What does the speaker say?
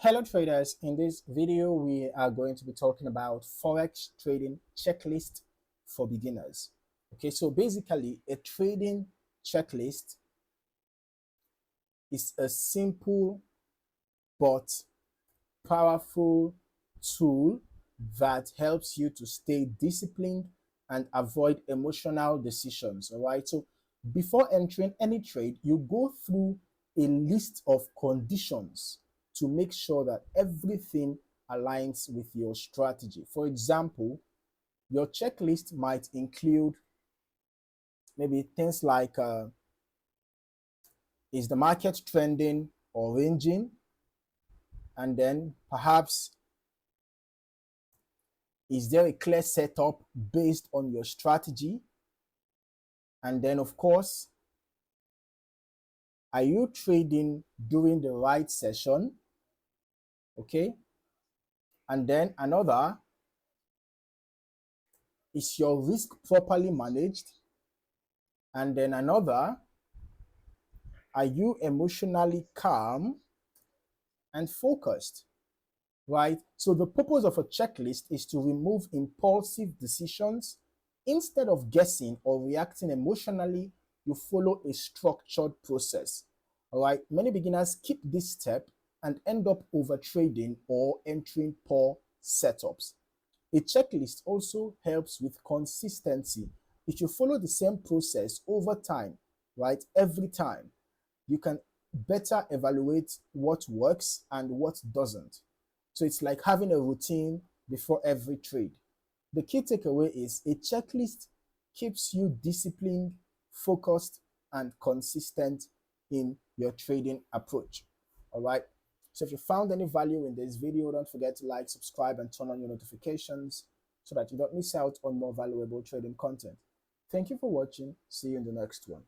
Hello traders, in this video we are going to be talking about Forex trading checklist for beginners. Okay, so basically a trading checklist is a simple but powerful tool that helps you to stay disciplined and avoid emotional decisions. All right, so before entering any trade, you go through a list of conditions to make sure that everything aligns with your strategy. For example, your checklist might include maybe things like is the market trending or ranging? And then perhaps is there a clear setup based on your strategy? And then, of course, are you trading during the right session? Okay. And then another, is your risk properly managed? And then another, are you emotionally calm and focused? Right? So the purpose of a checklist is to remove impulsive decisions. Instead of guessing or reacting emotionally, you follow a structured process. All right. Many beginners skip this step and end up overtrading or entering poor setups. A checklist also helps with consistency. If you follow the same process over time, right, every time, you can better evaluate what works and what doesn't. So it's like having a routine before every trade. The key takeaway is a checklist keeps you disciplined, focused, and consistent in your trading approach. All right. So if you found any value in this video, don't forget to like, subscribe, and turn on your notifications so that you don't miss out on more valuable trading content. Thank you for watching. See you in the next one.